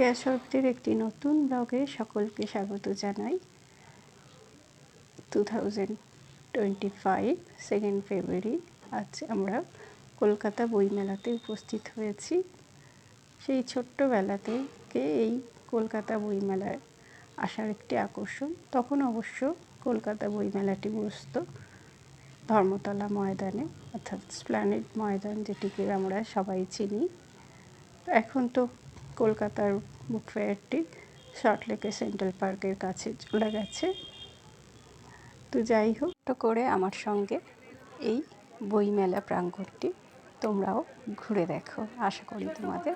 কেয়া শরবতের একটি নতুন ব্লগে সকলকে স্বাগত জানাই। 2025 2nd ফেব্রুয়ারি আজ আমরা কলকাতা বইমেলাতে উপস্থিত হয়েছি। সেই ছোট্টবেলা থেকে এই কলকাতা বইমেলায় আসার একটি আকর্ষণ। তখন অবশ্য কলকাতা বইমেলাটি বসত ধর্মতলা ময়দানে, অর্থাৎ স্প্ল্যানেড ময়দান, যেটিকে আমরা সবাই চিনি। এখন তো কলকাতার বুক ফেয়ারটি সল্টলেকের সেন্ট্রাল পার্কের কাছে চলে গেছে। তো যাই হোক, তো করে আমার সঙ্গে এই বইমেলা প্রাঙ্গণটি তোমরাও ঘুরে দেখো। আশা করি তোমাদের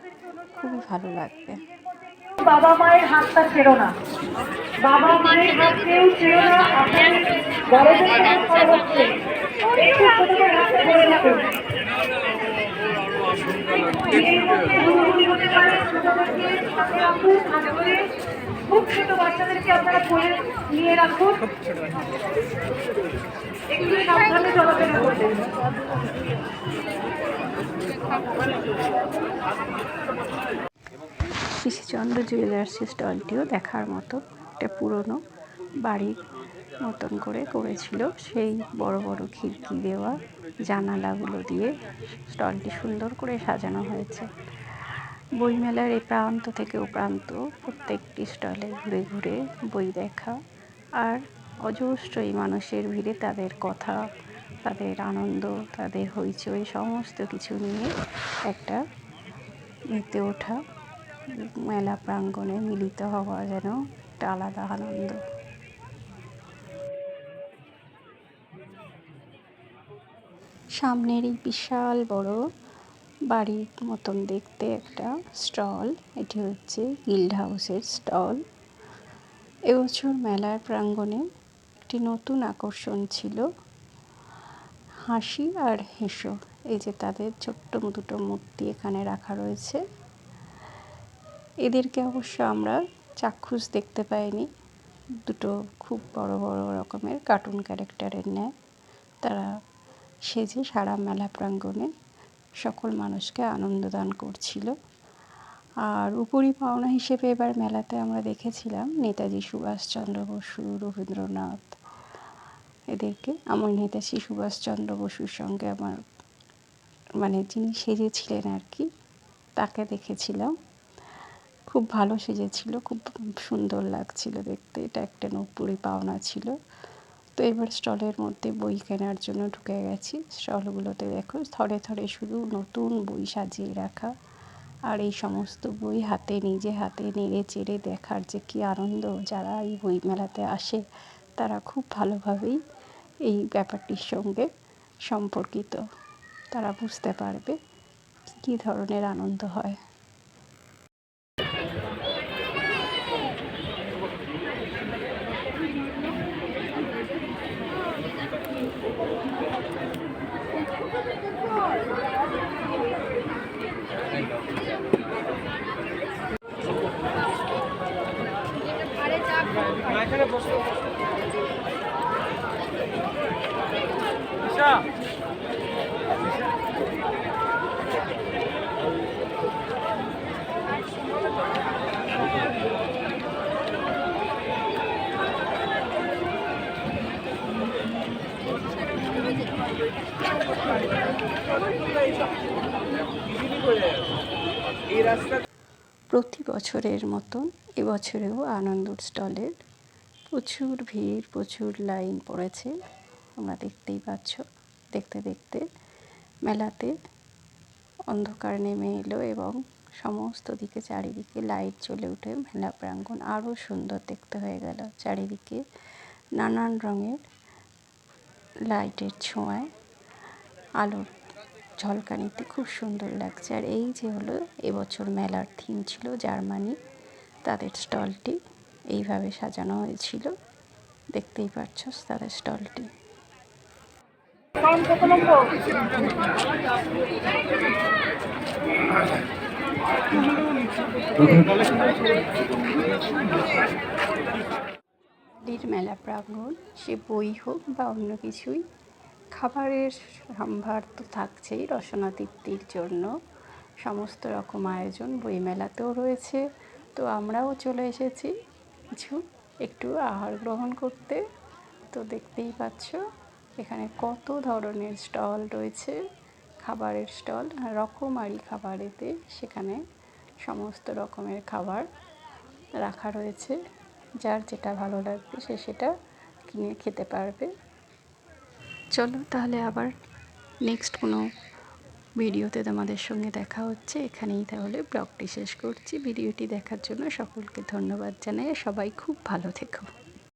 খুবই ভালো লাগবে। বাবা মায়ের হাতটা ছেড়ো না, বাবা মায়ের হাত কেউ ছেড়ো না। আপনাদের বড়দের সঙ্গে করা হচ্ছে, একটু ছোটদের হাতে ধরে রাখুন। খুব ছোট বাচ্চাদেরকে আপনারা কোলে নিয়ে রাখুন, একটু সাবধানে চলাফেরা করবেন। শিশুচন্দ্র জুয়েলার্সের স্টলটিও দেখার মতো। একটা পুরনো বাড়ির মতন করেছিল, সেই বড় বড় খিড়কি দেওয়া জানালাগুলো দিয়ে স্টলটি সুন্দর করে সাজানো হয়েছে। বইমেলার এই প্রান্ত থেকে ও প্রান্ত প্রত্যেকটি স্টলে ঘুরে ঘুরে বই দেখা, আর অজস্র এই মানুষের ভিড়ে তাদের কথা, তাদের আনন্দ, তাদের হইচই সমস্ত কিছু নিয়ে একটা মেতে ওঠা মেলা প্রাঙ্গণে মিলিত হওয়া যেন একটা আলাদা আনন্দ। সামনের এই বিশাল বড় বাড়ির মতন দেখতে একটা স্টল, এটি হচ্ছে গিল্ড হাউসের স্টল। এবছর মেলার প্রাঙ্গণে একটি নতুন আকর্ষণ ছিল হাসি আর হেসো। এই যে তাদের ছোট্ট দুটো মূর্তি এখানে রাখা রয়েছে, এদেরকে অবশ্য আমরা চাক্ষুষ দেখতে পাইনি। দুটো খুব বড় বড় রকমের কার্টুন ক্যারেক্টারের ন্যায় তারা সেজে সারা মেলা প্রাঙ্গণে সকল মানুষকে আনন্দ দান করছিল। আর উপরি পাওনা হিসেবে এবার মেলাতে আমরা দেখেছিলাম নেতাজি সুভাষচন্দ্র বসু, রবীন্দ্রনাথ, এদেরকে। আমার নেতাজি সুভাষচন্দ্র বসুর সঙ্গে আমার যিনি সেজেছিলেন আর কি, তাকে দেখেছিলাম। খুব ভালো সেজেছিল, খুব সুন্দর লাগছিল দেখতে। এটা একটা উপরি পাওনা ছিল। তো এবার স্টলের মধ্যে বই কেনার জন্য ঢুকে গেছি। স্টলগুলোতে দেখো থরে থরে শুধু নতুন বই সাজিয়ে রাখা, আর এই সমস্ত বই নিজে হাতে নেড়ে চেড়ে দেখার যে কী আনন্দ। যারা এই বই মেলাতে আসে তারা খুব ভালোভাবেই এই ব্যাপারটির সঙ্গে সম্পর্কিত। তারা বুঝতে পারবে কী ধরনের আনন্দ হয়। প্রতি বছরের মতন এবছরেও আনন্দর স্টলের প্রচুর ভিড়, প্রচুর লাইন পড়েছে। তোমরা দেখতেই পাচ্ছ। দেখতে দেখতে মেলাতে অন্ধকার নেমে এলো এবং সমস্ত দিকে চারিদিকে লাইট জ্বলে উঠে মেলা প্রাঙ্গণ আরও সুন্দর দেখতে হয়ে গেল। চারিদিকে নানান রঙের লাইটের ছোঁয়ায় আলোর ঝলকানিতে খুব সুন্দর লাগছে। আর এই যে হলো এবছর মেলার থিম ছিল জার্মানি, তাদের স্টলটি এইভাবে সাজানো হয়েছিল। দেখতেই পাচ্ছ তাদের স্টলটি। মেলা প্রাঙ্গণ, সে বই হোক বা অন্য কিছুই, খাবারের সম্ভার তো থাকছেই। রসনা তৃপ্তির জন্য সমস্ত রকম আয়োজন বইমেলাতেও রয়েছে। তো আমরাও চলে এসেছি কিছু একটু আহার গ্রহণ করতে। তো দেখতেই পাচ্ছ এখানে কত ধরনের স্টল রয়েছে, খাবারের স্টল, রকমারি খাবারেতে সেখানে সমস্ত রকমের খাবার রাখা রয়েছে। যার যেটা ভালো লাগবে সে সেটা কিনে খেতে পারবে। চলো তাহলে আবার নেক্সট কোনো ভিডিওতে তোমাদের সঙ্গে দেখা হচ্ছে। এখানেই তাহলে ব্লগটি শেষ করছি। ভিডিওটি দেখার জন্য সকলকে ধন্যবাদ জানাই। সবাই খুব ভালো থেকো।